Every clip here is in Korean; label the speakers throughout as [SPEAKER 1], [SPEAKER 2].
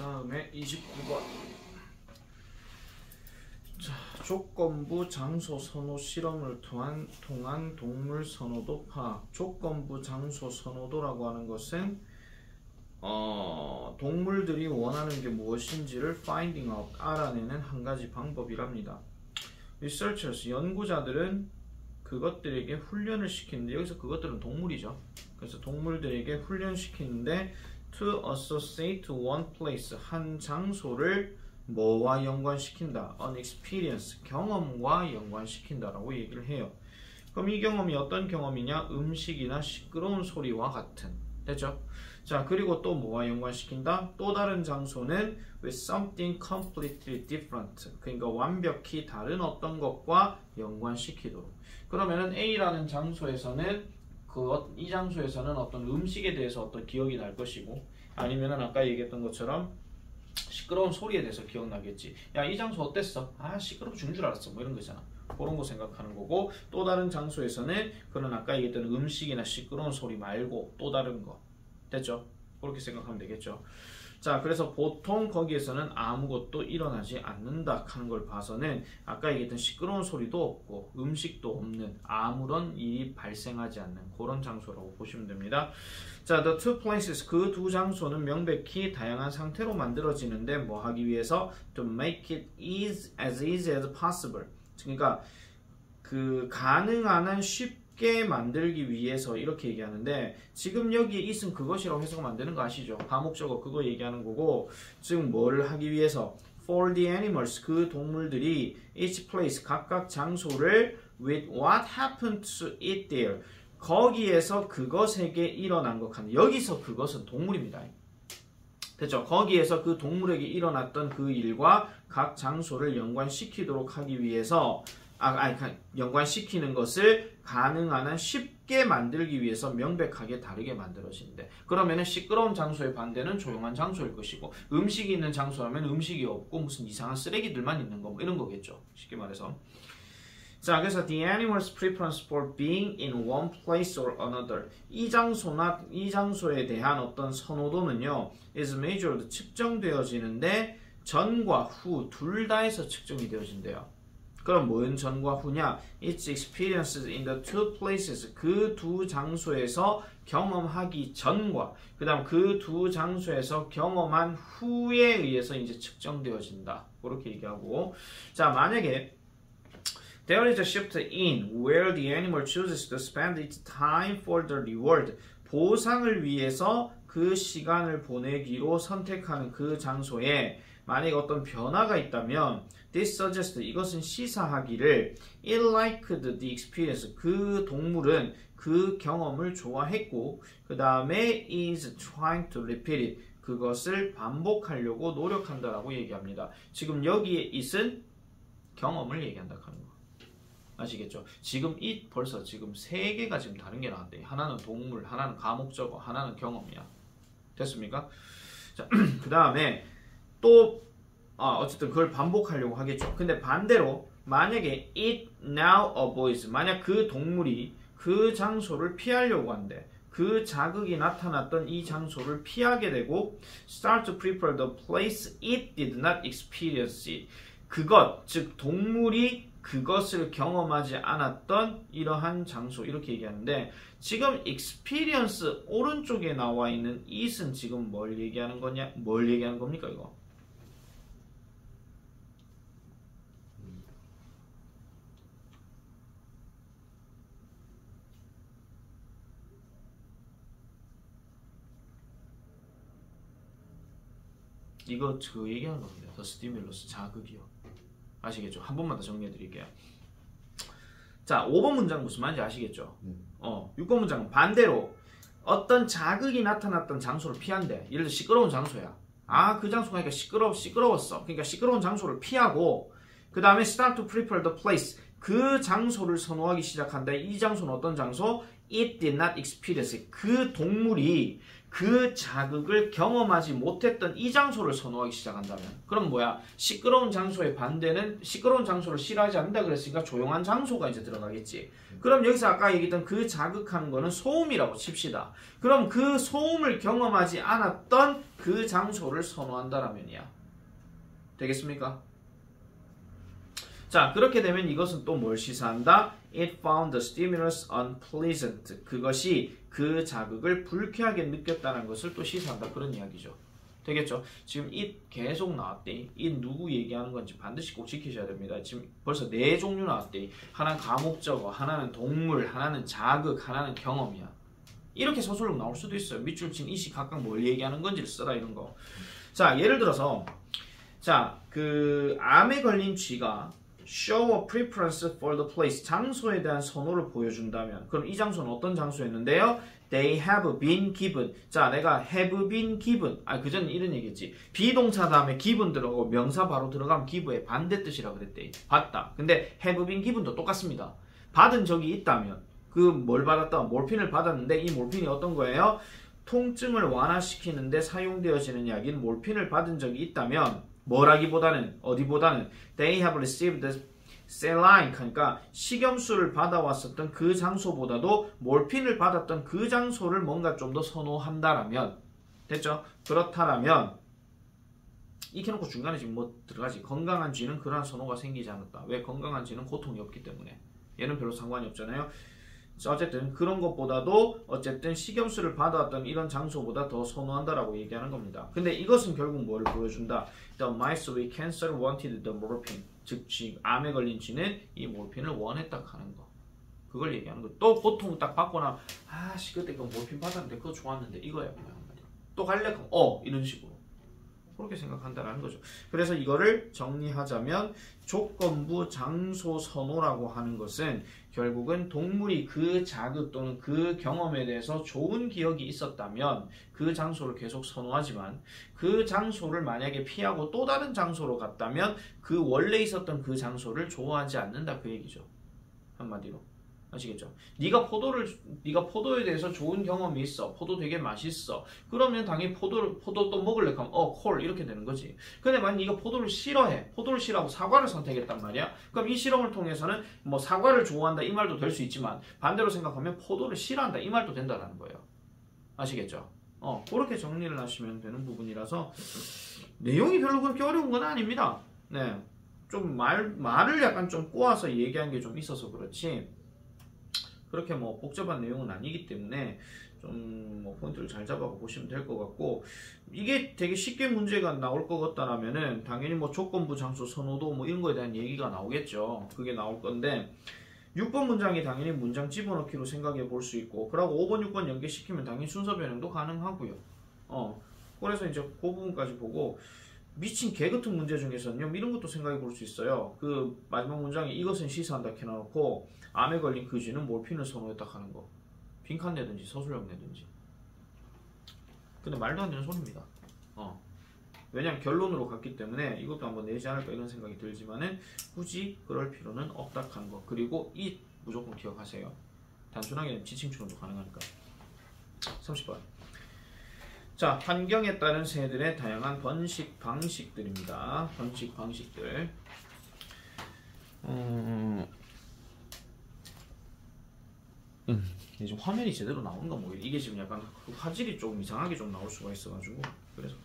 [SPEAKER 1] 다음에 29번. 자, 조건부 장소 선호 실험을 통한 동물 선호도 파악. 조건부 장소 선호도라고 하는 것은 동물들이 원하는 게 무엇인지를 finding out, 알아내는 한 가지 방법이랍니다. Researchers, 연구자들은 그것들에게 훈련을 시키는데, 여기서 그것들은 동물이죠. 그래서 동물들에게 훈련시키는데 to associate to one place, 한 장소를 뭐와 연관시킨다? an experience, 경험과 연관시킨다라고 얘기를 해요. 그럼 이 경험이 어떤 경험이냐? 음식이나 시끄러운 소리와 같은. 됐죠? 자, 그리고 또 뭐와 연관시킨다? 또 다른 장소는 with something completely different, 그러니까 완벽히 다른 어떤 것과 연관시키도록. 그러면은 A라는 장소에서는 이 장소에서는 어떤 음식에 대해서 어떤 기억이 날 것이고, 아니면은 아까 얘기했던 것처럼 시끄러운 소리에 대해서 기억나겠지. 야, 이 장소 어땠어? 아, 시끄러워 죽는 줄 알았어. 뭐 이런 거 있잖아. 그런 거 생각하는 거고, 또 다른 장소에서는 그런 아까 얘기했던 음식이나 시끄러운 소리 말고 또 다른 거. 됐죠? 그렇게 생각하면 되겠죠. 자, 그래서 보통 거기에서는 아무것도 일어나지 않는다 하는 걸 봐서는 아까 얘기했던 시끄러운 소리도 없고 음식도 없는, 아무런 일이 발생하지 않는 그런 장소라고 보시면 됩니다. 자, the two places, 그 두 장소는 명백히 다양한 상태로 만들어지는데 뭐 하기 위해서? to make it as easy as possible. 그러니까 그 가능한 한 쉽게 만들기 위해서 이렇게 얘기하는데, 지금 여기에 있은 그것이라고 해석하면 안 되는 거 아시죠? 다목적어 그거 얘기하는 거고, 지금 뭐를 하기 위해서? for the animals, 그 동물들이 each place, 각각 장소를 with what happened to it there, 거기에서 그것에게 일어난 것 같은, 여기서 그것은 동물입니다. 됐죠? 거기에서 그 동물에게 일어났던 그 일과 각 장소를 연관시키도록 하기 위해서, 연관시키는 것을 가능한 한 쉽게 만들기 위해서 명백하게 다르게 만들어지는데, 그러면은 시끄러운 장소의 반대는 조용한 장소일 것이고, 음식이 있는 장소라면 음식이 없고 무슨 이상한 쓰레기들만 있는 거, 뭐 이런 거겠죠. 쉽게 말해서. 자, 그래서 the animal's preference for being in one place or another, 이 장소나 이 장소에 대한 어떤 선호도는요 is measured, 측정되어지는데 전과 후 둘 다에서 측정이 되어진대요. 그럼 뭔 전과 후냐? Its experiences in the two places, 그 두 장소에서 경험하기 전과 그 다음 그 두 장소에서 경험한 후에 의해서 이제 측정되어진다. 그렇게 얘기하고, 자, 만약에 there is a shift in where the animal chooses to spend its time for the reward, 보상을 위해서 그 시간을 보내기로 선택하는 그 장소에 만약에 어떤 변화가 있다면 this suggests, 이것은 시사하기를 it liked the experience, 그 동물은 그 경험을 좋아했고 그 다음에 is trying to repeat it, 그것을 반복하려고 노력한다라고 얘기합니다. 지금 여기에 it은 경험을 얘기한다 하는 거 아시겠죠? 지금 벌써 지금 세 개가 지금 다른 게 나왔대. 하나는 동물, 하나는 가목적어, 하나는 경험이야. 됐습니까? 자, 그 다음에 또 어쨌든 그걸 반복하려고 하겠죠. 근데 반대로 만약에 it now avoids, 만약 그 동물이 그 장소를 피하려고 한대. 그 자극이 나타났던 이 장소를 피하게 되고 start to prefer the place it did not experience it, 그것, 즉 동물이 그것을 경험하지 않았던 이러한 장소, 이렇게 얘기하는데, 지금 experience 오른쪽에 나와 있는 it은 지금 뭘 얘기하는 거냐? 뭘 얘기하는 겁니까 이거? 이거 그 얘기하는 겁니다. The stimulus, 자극이요. 아시겠죠? 한 번만 더 정리해 드릴게요. 자, 5번 문장 무슨 말인지 아시겠죠? 6번 문장은 반대로 어떤 자극이 나타났던 장소를 피한대. 예를 들어 시끄러운 장소야. 그 장소가 그러니까 시끄러웠어. 그러니까 시끄러운 장소를 피하고 그 다음에 start to prefer the place, 그 장소를 선호하기 시작한다. 이 장소는 어떤 장소? It did not experience it, 그 동물이 그 자극을 경험하지 못했던 이 장소를 선호하기 시작한다면 그럼 뭐야? 시끄러운 장소의 반대는 시끄러운 장소를 싫어하지 않는다 그랬으니까 조용한 장소가 이제 들어가겠지. 그럼 여기서 아까 얘기했던 그 자극하는 거는 소음이라고 칩시다. 그럼 그 소음을 경험하지 않았던 그 장소를 선호한다라면이야. 되겠습니까? 자, 그렇게 되면 이것은 또 뭘 시사한다? It found the stimulus unpleasant. 그것이 그 자극을 불쾌하게 느꼈다는 것을 또 시사한다. 그런 이야기죠. 되겠죠? 지금 it 계속 나왔대. it 누구 얘기하는 건지 반드시 꼭 지키셔야 됩니다. 지금 벌써 4종류 나왔대. 하나는 가목적어, 하나는 동물, 하나는 자극, 하나는 경험이야. 이렇게 서술로 나올 수도 있어요. 밑줄 친 it이 각각 뭘 얘기하는 건지를 써라 이런 거. 자, 예를 들어서 자, 그 암에 걸린 쥐가 show a preference for the place. 장소에 대한 선호를 보여준다면 그럼 이 장소는 어떤 장소였는데요? They have been given. 자, 내가 have been given. 그전 이런 얘기했지. 비동사 다음에 given 들어가고 명사 바로 들어가면 give의 반대 뜻이라고 그랬대. 받다. 근데 have been given도 똑같습니다. 받은 적이 있다면 그 뭘 받았다? 몰핀을 받았는데 이 몰핀이 어떤 거예요? 통증을 완화시키는데 사용되어지는 약인 몰핀을 받은 적이 있다면 뭐라기보다는 어디보다는 they have received the saline 그러니까 식염수를 받아왔었던 그 장소보다도 몰핀을 받았던 그 장소를 뭔가 좀 더 선호한다라면 됐죠? 그렇다라면 익혀놓고 중간에 지금 뭐 들어가지 건강한 쥐는 그러한 선호가 생기지 않았다. 왜? 건강한 쥐는 고통이 없기 때문에 얘는 별로 상관이 없잖아요. 어쨌든 그런 것보다도 어쨌든 식염수를 받아왔던 이런 장소보다 더 선호한다라고 얘기하는 겁니다. 근데 이것은 결국 뭘 보여준다? The mice with cancer wanted the morphine. 즉 암에 걸린 쥐는 이 몰핀을 원했다 하는 거. 그걸 얘기하는 거. 또 고통 딱 받고 나면 아씨 그때 그 몰핀 받았는데 그거 좋았는데 이거야 그냥 한마디로. 또 갈래? 이런 식으로. 그렇게 생각한다는 거죠. 그래서 이거를 정리하자면 조건부 장소 선호라고 하는 것은 결국은 동물이 그 자극 또는 그 경험에 대해서 좋은 기억이 있었다면 그 장소를 계속 선호하지만 그 장소를 만약에 피하고 또 다른 장소로 갔다면 그 원래 있었던 그 장소를 좋아하지 않는다 그 얘기죠. 한마디로. 아시겠죠? 네가 포도에 대해서 좋은 경험이 있어. 포도 되게 맛있어. 그러면 당연히 포도 또 먹을래 하면 콜 이렇게 되는 거지. 근데 만약 네가 포도를 싫어해. 포도를 싫어하고 사과를 선택했단 말이야. 그럼 이 실험을 통해서는 뭐 사과를 좋아한다 이 말도 될 수 있지만 반대로 생각하면 포도를 싫어한다 이 말도 된다라는 거예요. 아시겠죠? 그렇게 정리를 하시면 되는 부분이라서 내용이 별로 그렇게 어려운 건 아닙니다. 네. 좀 말을 약간 좀 꼬아서 얘기한 게 좀 있어서 그렇지. 그렇게 뭐 복잡한 내용은 아니기 때문에 좀 뭐 포인트를 잘 잡아서 보시면 될 것 같고 이게 되게 쉽게 문제가 나올 것 같다라면은 당연히 뭐 조건부 장소 선호도 뭐 이런 거에 대한 얘기가 나오겠죠. 그게 나올 건데 6번 문장이 당연히 문장 집어넣기로 생각해 볼 수 있고 그러고 5번, 6번 연계시키면 당연히 순서 변형도 가능하고요. 그래서 이제 그 부분까지 보고 미친 개 같은 문제 중에서는요 이런 것도 생각해 볼 수 있어요. 그 마지막 문장에 이것은 시사한다 해놓고 암에 걸린 그 쥐는 몰핀을 선호했다 하는 거 빈칸 내든지 서술형 내든지 근데 말도 안 되는 소리입니다. 왜냐면 결론으로 갔기 때문에 이것도 한번 내지 않을까 이런 생각이 들지만은 굳이 그럴 필요는 없다 하는 거 그리고 이 무조건 기억하세요. 단순하게 지칭 추론도 가능하니까. 30번 자, 환경에 따른 새들의 다양한 번식 방식들입니다. 번식 방식들. 지금 화면이 제대로 나오는가 뭐 이게 지금 약간 화질이 좀 이상하게 좀 나올 수가 있어가지고 그래서.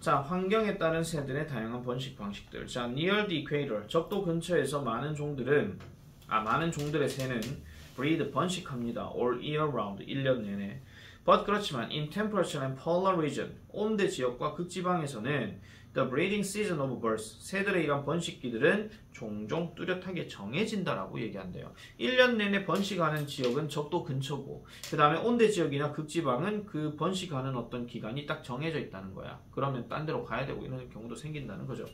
[SPEAKER 1] 자, 환경에 따른 새들의 다양한 번식 방식들. 자, near the equator 적도 근처에서 많은 종들의 새는 breed 번식합니다. all year round 1년 내내. But 그렇지만 in temperature and polar region 온대 지역과 극지방에서는 the breeding season of birds 새들의 이런 번식기들은 종종 뚜렷하게 정해진다라고 얘기한대요. 1년 내내 번식하는 지역은 적도 근처고 그 다음에 온대 지역이나 극지방은 그 번식하는 어떤 기간이 딱 정해져 있다는 거야. 그러면 딴 데로 가야 되고 이런 경우도 생긴다는 거죠.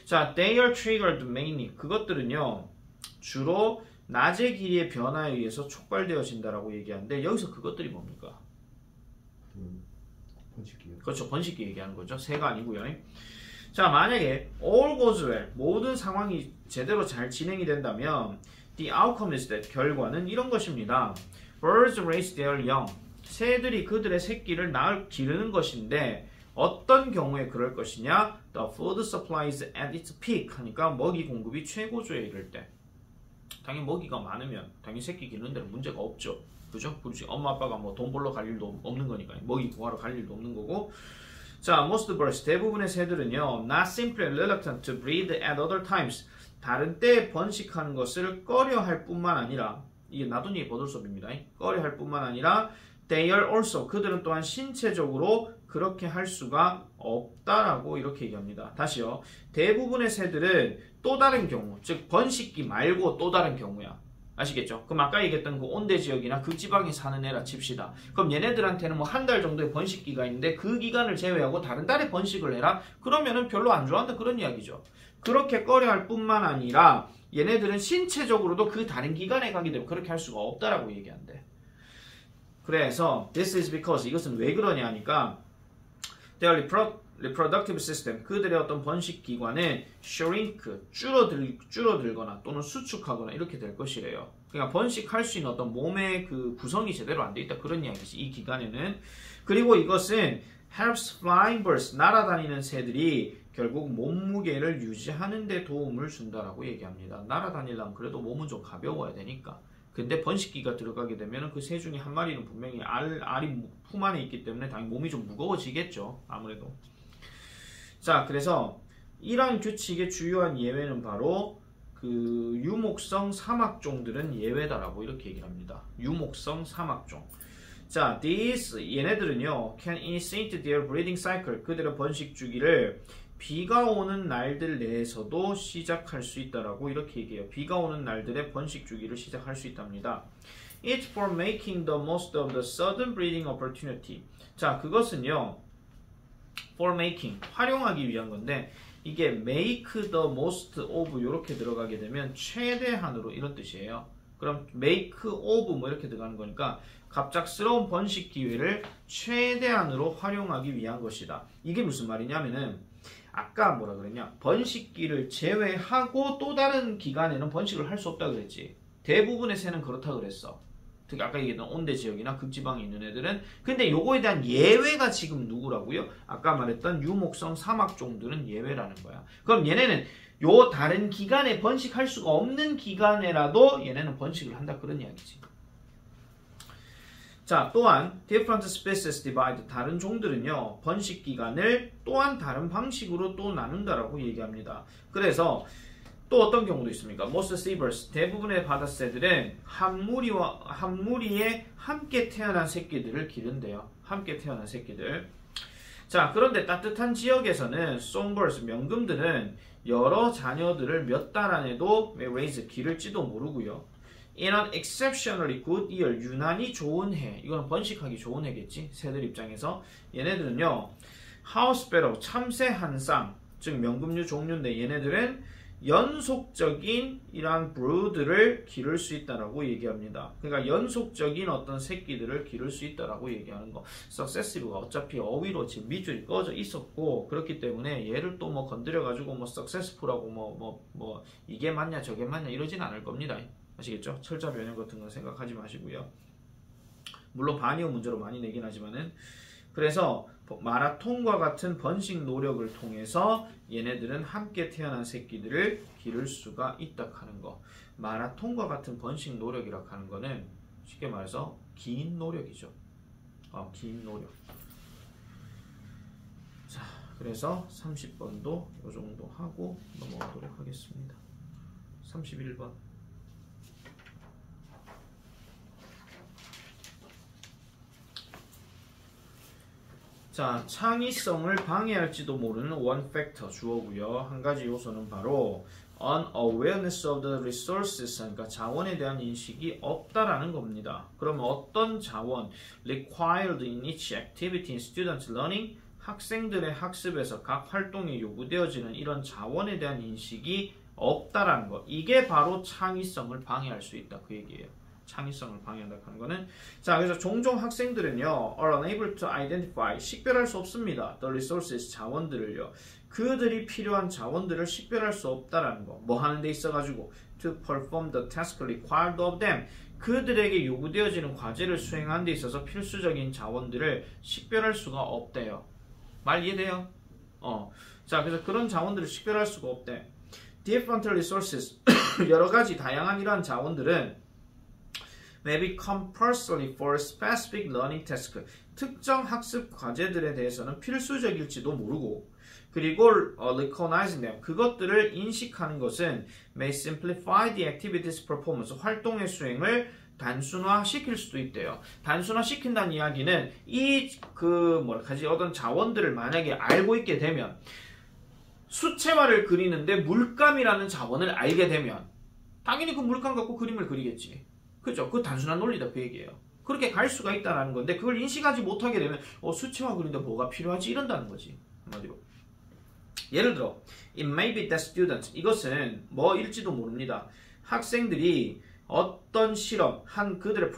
[SPEAKER 1] 자, they are triggered mainly 그것들은요 주로 낮의 길이의 변화에 의해서 촉발되어진다라고 얘기하는데 여기서 그것들이 뭡니까?
[SPEAKER 2] 번식기요.
[SPEAKER 1] 그렇죠. 번식기 얘기하는 거죠. 새가 아니고요. 자, 만약에 all goes well 모든 상황이 제대로 잘 진행이 된다면 the outcome is that 결과는 이런 것입니다. Birds raise their young 새들이 그들의 새끼를 기르는 것인데 어떤 경우에 그럴 것이냐? The food supply is at its peak 하니까 먹이 공급이 최고조에 이를 때. 당연히 먹이가 많으면 당연히 새끼 기르는 데는 문제가 없죠. 그죠? 그렇지. 엄마 아빠가 뭐 돈 벌러 갈 일도 없는 거니까 먹이 구하러 갈 일도 없는 거고. 자, most birds 대부분의 새들은요, not simply reluctant to breed at other times. 다른 때에 번식하는 것을 꺼려할 뿐만 아니라 이게 나돈이의 버들섭입니다. 꺼려할 뿐만 아니라 they are also 그들은 또한 신체적으로 그렇게 할 수가 없다라고 이렇게 얘기합니다. 다시요. 대부분의 새들은 또 다른 경우, 즉 번식기 말고 또 다른 경우야. 아시겠죠? 그럼 아까 얘기했던 그 온대 지역이나 극지방에 사는 애라 칩시다. 그럼 얘네들한테는 뭐 한 달 정도의 번식기가 있는데 그 기간을 제외하고 다른 달에 번식을 해라? 그러면은 별로 안 좋아한다 그런 이야기죠. 그렇게 꺼려할 뿐만 아니라 얘네들은 신체적으로도 그 다른 기간에 가게 되면 그렇게 할 수가 없다라고 얘기한대. 그래서 this is because 이것은 왜 그러냐 하니까 their reproductive system 그들의 어떤 번식 기관은 shrink 줄어들거나 또는 수축하거나 이렇게 될 것이래요. 그러니까 번식할 수 있는 어떤 몸의 그 구성이 제대로 안 돼 있다 그런 이야기지 이 기간에는. 그리고 이것은 helps flying birds 날아다니는 새들이 결국 몸무게를 유지하는 데 도움을 준다라고 얘기합니다. 날아다니려면 그래도 몸은 좀 가벼워야 되니까. 근데 번식기가 들어가게 되면 그 새 중에 한 마리는 분명히 알이 품 안에 있기 때문에 당연히 몸이 좀 무거워지겠죠. 아무래도. 자, 그래서 이러한 규칙의 주요한 예외는 바로 그 유목성 사막종들은 예외다라고 이렇게 얘기를 합니다. 유목성 사막종. 자, 얘네들은요, can initiate their breeding cycle. 그들의 번식 주기를 비가 오는 날들 내에서도 시작할 수 있다라고 이렇게 얘기해요. 비가 오는 날들의 번식 주기를 시작할 수 있답니다. It's for making the most of the sudden breeding opportunity. 자, 그것은요, for making, 활용하기 위한 건데 이게 make the most of 이렇게 들어가게 되면 최대한으로 이런 뜻이에요. 그럼 make of 뭐 이렇게 들어가는 거니까 갑작스러운 번식 기회를 최대한으로 활용하기 위한 것이다. 이게 무슨 말이냐면은 아까 뭐라 그랬냐? 번식기를 제외하고 또 다른 기간에는 번식을 할 수 없다 그랬지. 대부분의 새는 그렇다 그랬어. 특히 아까 얘기했던 온대 지역이나 극지방에 있는 애들은. 근데 요거에 대한 예외가 지금 누구라고요? 아까 말했던 유목성 사막종들은 예외라는 거야. 그럼 얘네는 요 다른 기간에 번식할 수가 없는 기간에라도 얘네는 번식을 한다 그런 이야기지. 자, 또한 different species divide 다른 종들은요 번식 기간을 또한 다른 방식으로 또 나눈다라고 얘기합니다. 그래서 또 어떤 경우도 있습니까? Most seabirds 대부분의 바다새들은 한 무리에 함께 태어난 새끼들을 기른대요. 함께 태어난 새끼들. 자, 그런데 따뜻한 지역에서는 songbirds 명금들은 여러 자녀들을 몇 달 안에도 raise 기를지도 모르고요. In an exceptionally good year, 유난히 좋은 해, 이거는 번식하기 좋은 해겠지, 새들 입장에서. 얘네들은요, house sparrow, 참새 한 쌍, 즉 명금류 종류인데 얘네들은 연속적인 이러한 brood를 기를 수 있다라고 얘기합니다. 그러니까 연속적인 어떤 새끼들을 기를 수 있다라고 얘기하는 거. successive가 어차피 어휘로 지금 밑줄이 꺼져 있었고 그렇기 때문에 얘를 또 뭐 건드려가지고 뭐 successful하고 뭐 이게 맞냐 저게 맞냐 이러진 않을 겁니다. 아시겠죠? 철자 변형 같은 건 생각하지 마시고요. 물론 반이어 문제로 많이 내긴 하지만은. 그래서 마라톤과 같은 번식 노력을 통해서 얘네들은 함께 태어난 새끼들을 기를 수가 있다 하는 거. 마라톤과 같은 번식 노력이라고 하는 거는 쉽게 말해서 긴 노력이죠. 긴 노력. 자, 그래서 30번도 이 정도 하고 넘어가도록 하겠습니다. 31번. 자, 창의성을 방해할지도 모르는 one factor 주어고요. 한 가지 요소는 바로 unawareness of the resources, 그러니까 자원에 대한 인식이 없다라는 겁니다. 그러면 어떤 자원 required in each activity in student learning, 학생들의 학습에서 각 활동에 요구되어지는 이런 자원에 대한 인식이 없다라는 것. 이게 바로 창의성을 방해할 수 있다 그 얘기예요. 창의성을 방해한다는 거는. 자, 그래서 종종 학생들은요 are unable to identify, 식별할 수 없습니다. the resources, 자원들을요. 그들이 필요한 자원들을 식별할 수 없다라는 거. 뭐 하는 데 있어가지고 to perform the task required of them, 그들에게 요구되어지는 과제를 수행하는 데 있어서 필수적인 자원들을 식별할 수가 없대요. 말 이해돼요? 자, 그래서 그런 자원들을 식별할 수가 없대. Different resources, 여러 가지 다양한 이러한 자원들은 may be compulsory for specific learning task, 특정 학습 과제들에 대해서는 필수적일지도 모르고, 그리고 recognizing them, 그것들을 인식하는 것은 may simplify the activities performance, 활동의 수행을 단순화시킬 수도 있대요. 단순화시킨다는 이야기는 어떤 자원들을 만약에 알고 있게 되면, 수채화를 그리는데 물감이라는 자원을 알게 되면 당연히 그 물감 갖고 그림을 그리겠지. 그죠? 그 단순한 논리다 그 얘기예요. 그렇게 갈 수가 있다는 건데 그걸 인식하지 못하게 되면 수채화 그리는데 뭐가 필요하지? 이런다는 거지. 한마디로. 예를 들어 it may be that students, 이것은 뭐일지도 모릅니다. 학생들이 어떤 실험, 그들의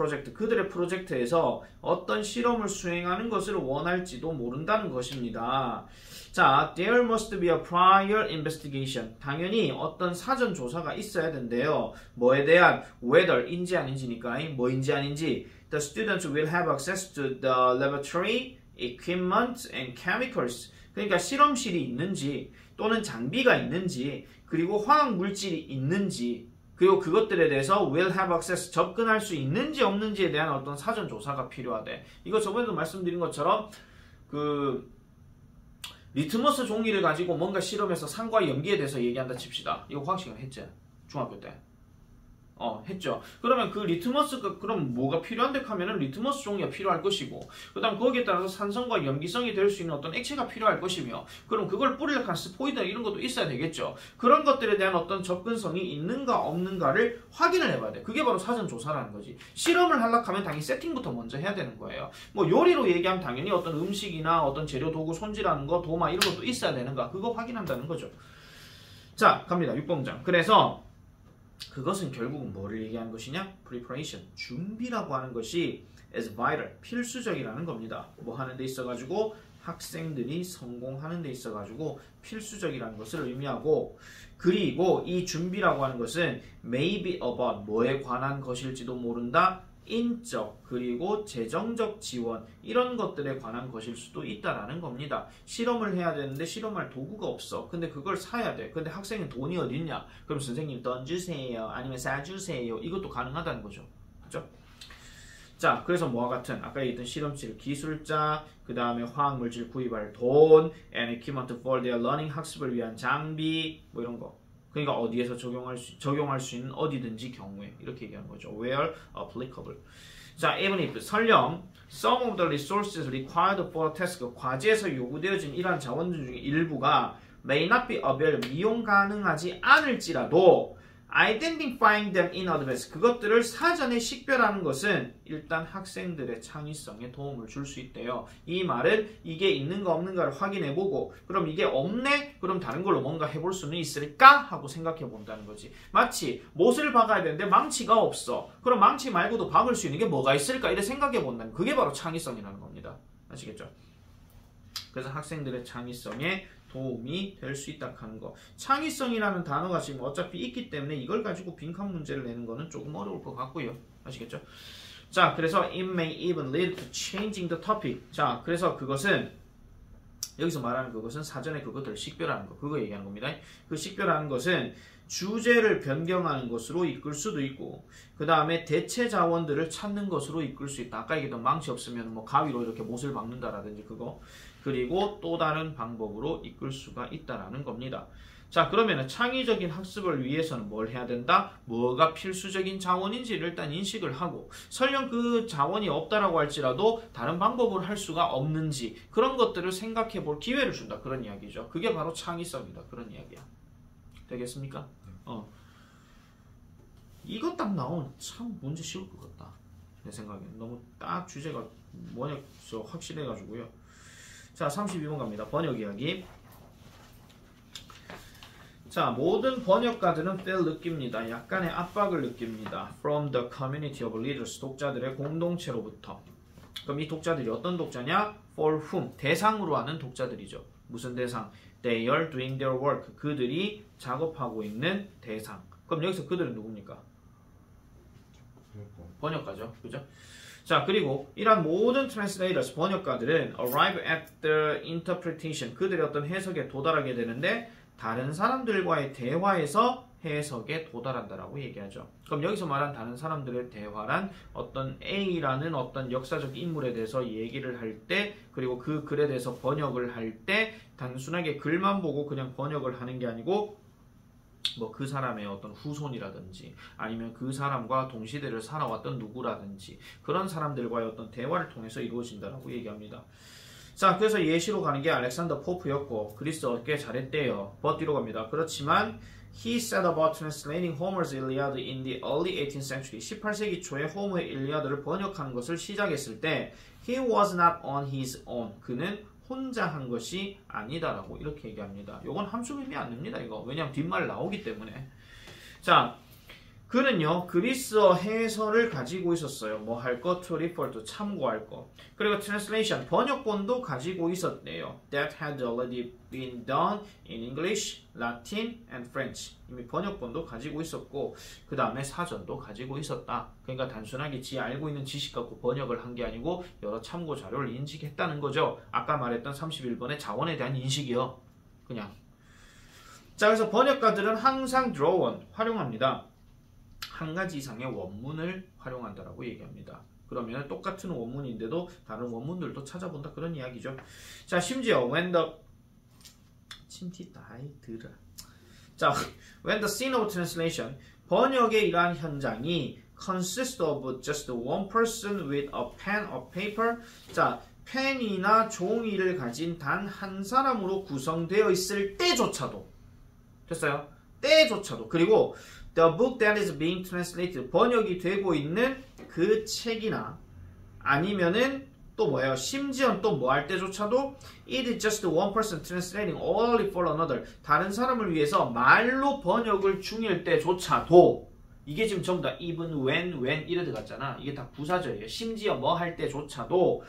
[SPEAKER 1] 프로젝트에서 어떤 실험을 수행하는 것을 원할지도 모른다는 것입니다. 자, there must be a prior investigation. 당연히 어떤 사전 조사가 있어야 된대요. 뭐에 대한 whether인지 아닌지니까 뭐인지 아닌지. The students will have access to the laboratory, equipment and chemicals. 그러니까 실험실이 있는지 또는 장비가 있는지 그리고 화학 물질이 있는지 그리고 그것들에 대해서 will have access, 접근할 수 있는지 없는지에 대한 어떤 사전 조사가 필요하대. 이거 저번에도 말씀드린 것처럼 리트머스 종이를 가지고 뭔가 실험해서 산과 염기에 대해서 얘기한다 칩시다. 이거 화학 시간 했지? 중학교 때. 했죠. 그러면 그 리트머스가 그럼 뭐가 필요한데 하면은 리트머스 종이가 필요할 것이고, 그 다음 거기에 따라서 산성과 염기성이 될 수 있는 어떤 액체가 필요할 것이며, 그럼 그걸 뿌리를 한 스포이드 이런 것도 있어야 되겠죠. 그런 것들에 대한 어떤 접근성이 있는가 없는가를 확인을 해봐야 돼. 그게 바로 사전 조사라는 거지. 실험을 하려고 하면 당연히 세팅부터 먼저 해야 되는 거예요. 뭐 요리로 얘기하면 당연히 어떤 음식이나 어떤 재료 도구 손질하는 거, 도마 이런 것도 있어야 되는가, 그거 확인한다는 거죠. 자, 갑니다. 6번장. 그래서 그것은 결국은 뭐를 얘기하는 것이냐? Preparation, 준비라고 하는 것이 is vital, 필수적이라는 겁니다. 뭐 하는 데 있어가지고 학생들이 성공하는 데 있어가지고 필수적이라는 것을 의미하고, 그리고 이 준비라고 하는 것은 may be about, 뭐에 관한 것일지도 모른다, 인적 그리고 재정적 지원 이런 것들에 관한 것일 수도 있다라는 겁니다. 실험을 해야 되는데 실험할 도구가 없어. 근데 그걸 사야 돼. 근데 학생은 돈이 어딨냐? 그럼 선생님 돈 주세요. 아니면 사주세요. 이것도 가능하다는 거죠. 그죠? 자, 그래서 뭐와 같은 아까 얘기했던 실험실 기술자, 그 다음에 화학물질 구입할 돈, and equipment for their learning, 학습을 위한 장비, 뭐 이런 거. 그러니까 어디에서 적용할 수 있는 어디든지 경우에 이렇게 얘기하는 거죠. Where applicable. 자, even if 설령 some of the resources required for a task, 과제에서 요구되어진 이러한 자원들 중에 일부가 may not be available, 이용 가능하지 않을지라도 identifying them in advance, 그것들을 사전에 식별하는 것은 일단 학생들의 창의성에 도움을 줄 수 있대요. 이 말은 이게 있는가 없는가를 확인해보고, 그럼 이게 없네? 그럼 다른 걸로 뭔가 해볼 수는 있을까? 하고 생각해본다는 거지. 마치 못을 박아야 되는데 망치가 없어. 그럼 망치 말고도 박을 수 있는 게 뭐가 있을까? 이래 생각해본다는, 그게 바로 창의성이라는 겁니다. 아시겠죠? 그래서 학생들의 창의성에 도움이 될 수 있다 하는 거. 창의성이라는 단어가 지금 어차피 있기 때문에 이걸 가지고 빈칸 문제를 내는 거는 조금 어려울 것 같고요. 아시겠죠? 자, 그래서 it may even lead to changing the topic. 자, 그래서 그것은 여기서 말하는 그것은 사전에 그것들을 식별하는 거, 그거 얘기하는 겁니다. 그 식별하는 것은 주제를 변경하는 것으로 이끌 수도 있고, 그 다음에 대체 자원들을 찾는 것으로 이끌 수 있다. 아까 얘기했던 망치 없으면 뭐 가위로 이렇게 못을 박는다라든지 그거, 그리고 또 다른 방법으로 이끌 수가 있다라는 겁니다. 자, 그러면 창의적인 학습을 위해서는 뭘 해야 된다? 뭐가 필수적인 자원인지를 일단 인식을 하고, 설령 그 자원이 없다라고 할지라도 다른 방법으로 할 수가 없는지 그런 것들을 생각해 볼 기회를 준다, 그런 이야기죠. 그게 바로 창의성이다, 그런 이야기야. 되겠습니까? 이거 딱 나오면 참 문제 쉬울 것 같다, 내 생각에는. 너무 딱 주제가 뭐냐 확실해가지고요. 자, 32번 갑니다. 번역 이야기. 자, 모든 번역가들은 feel 느낍니다. 약간의 압박을 느낍니다. From the community of leaders, 독자들의 공동체로부터. 그럼 이 독자들이 어떤 독자냐? For whom, 대상으로 하는 독자들이죠. 무슨 대상? They are doing their work, 그들이 작업하고 있는 대상. 그럼 여기서 그들은 누굽니까? 번역가죠. 그죠? 자, 그리고 이러한 모든 translators, 번역가들은 arrive at the interpretation, 그들의 어떤 해석에 도달하게 되는데 다른 사람들과의 대화에서 해석에 도달한다라고 얘기하죠. 그럼 여기서 말한 다른 사람들의 대화란 어떤 A라는 어떤 역사적 인물에 대해서 얘기를 할 때, 그리고 그 글에 대해서 번역을 할 때 단순하게 글만 보고 그냥 번역을 하는 게 아니고 뭐 그 사람의 어떤 후손이라든지 아니면 그 사람과 동시대를 살아왔던 누구라든지 그런 사람들과의 어떤 대화를 통해서 이루어진다라고 얘기합니다. 자, 그래서 예시로 가는 게 알렉산더 포프였고 그리스어 꽤 잘했대요. 뒤로 갑니다. 그렇지만 he set about translating Homer's Iliad in the early 18th century. 18세기 초에 호머의 일리아드를 번역하는 것을 시작했을 때 he was not on his own. 그는 혼자 한 것이 아니다라고 이렇게 얘기합니다. 요건 함수 의미 안 냅니다. 이거. 왜냐하면 뒷말 나오기 때문에. 자, 그는요 그리스어 해설을 가지고 있었어요. 뭐 할 것, to refer to 참고할 것. 그리고 translation 번역본도 가지고 있었대요. That had already been done in English, Latin, and French. 이미 번역본도 가지고 있었고 그 다음에 사전도 가지고 있었다. 그러니까 단순하게 지 알고 있는 지식 갖고 번역을 한 게 아니고 여러 참고 자료를 인식했다는 거죠. 아까 말했던 31번의 자원에 대한 인식이요. 그냥. 자, 그래서 번역가들은 항상 draw on, 활용합니다. 한 가지 이상의 원문을 활용한다라고 얘기합니다. 그러면 똑같은 원문인데도 다른 원문들도 찾아본다 그런 이야기죠. 자, 심지어 when the 자, when the scene of translation 번역의 이러한 현장이 consists of just one person with a pen or paper. 자, 펜이나 종이를 가진 단 한 사람으로 구성되어 있을 때조차도 됐어요? 때조차도 그리고 the book that is being translated 번역이 되고 있는 그 책이나 아니면은 또 뭐예요? 심지어 또 뭐 할 때조차도 it is just one person translating only for another 다른 사람을 위해서 말로 번역을 중일 때조차도 이게 지금 전부 다 even, when 이래 들어갔잖아. 이게 다 부사절이에요. 심지어 뭐 할 때조차도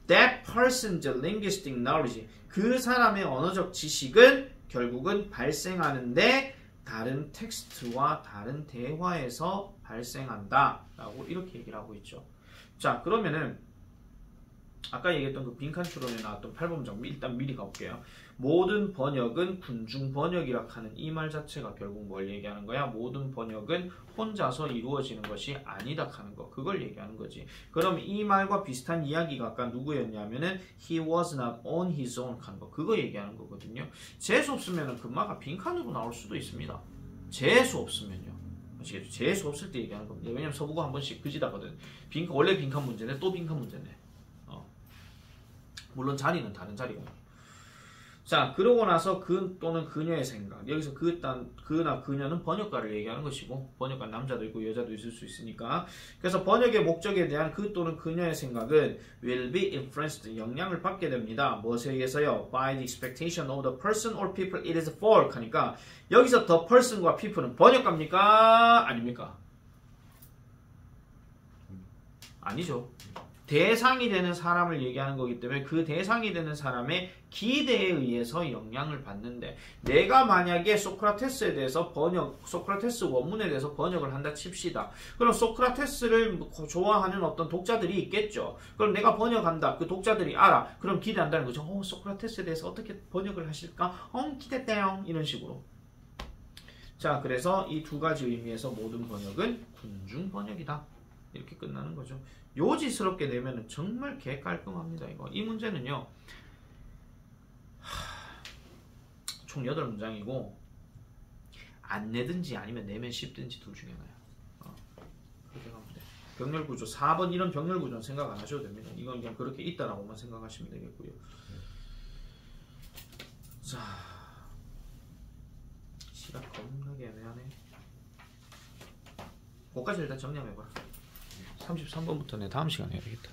[SPEAKER 1] that person's linguistic knowledge 그 사람의 언어적 지식은 결국은 발생하는데 다른 텍스트와 다른 대화에서 발생한다 라고 이렇게 얘기를 하고 있죠. 자, 그러면은 아까 얘기했던 그 빈칸 추론에 나왔던 8번 문장 일단 미리 가볼게요. 모든 번역은 군중 번역이라 하는 이 말 자체가 결국 뭘 얘기하는 거야? 모든 번역은 혼자서 이루어지는 것이 아니다 하는 거. 그걸 얘기하는 거지. 그럼 이 말과 비슷한 이야기가 아까 누구였냐면은 he was not on his own 하는 거. 그거 얘기하는 거거든요. 재수 없으면은 금마가 빈칸으로 나올 수도 있습니다. 재수 없으면요. 아시겠죠? 재수 없을 때 얘기하는 겁니다. 왜냐면 서부가 한 번씩 그지다거든. 원래 빈칸 문제네. 또 빈칸 문제네. 물론 자리는 다른 자리고. 자, 그러고 나서 그 또는 그녀의 생각. 여기서 그나 그녀는 번역가를 얘기하는 것이고 번역가 남자도 있고 여자도 있을 수 있으니까. 그래서 번역의 목적에 대한 그 또는 그녀의 생각은 will be influenced 영향을 받게 됩니다. 무엇에 의해서요? By the expectation of the person or people it is for 하니까 여기서 the person과 people은 번역가입니까? 아닙니까? 아니죠. 대상이 되는 사람을 얘기하는 거기 때문에 그 대상이 되는 사람의 기대에 의해서 영향을 받는데 내가 만약에 소크라테스에 대해서 소크라테스 원문에 대해서 번역을 한다 칩시다. 그럼 소크라테스를 좋아하는 어떤 독자들이 있겠죠. 그럼 내가 번역한다. 그 독자들이 알아. 그럼 기대한다는 거죠. 소크라테스에 대해서 어떻게 번역을 하실까? 기대돼요. 이런 식으로. 자, 그래서 이 두 가지 의미에서 모든 번역은 군중 번역이다. 이렇게 끝나는 거죠. 요지스럽게 내면은 정말 개깔끔합니다. 이거. 이 문제는요. 총 8문장이고 안 내든지 아니면 내면 쉽든지 둘 중에 하나야. 그렇게 하면 돼. 병렬구조 4번 이런 병렬구조는 생각 안 하셔도 됩니다. 이건 그냥 그렇게 있다라고만 생각하시면 되겠고요. 자, 시간 겁나게 애매하네. 그거까지 일단 정리해봐라. 33번부터는 다음 시간에 해야겠다.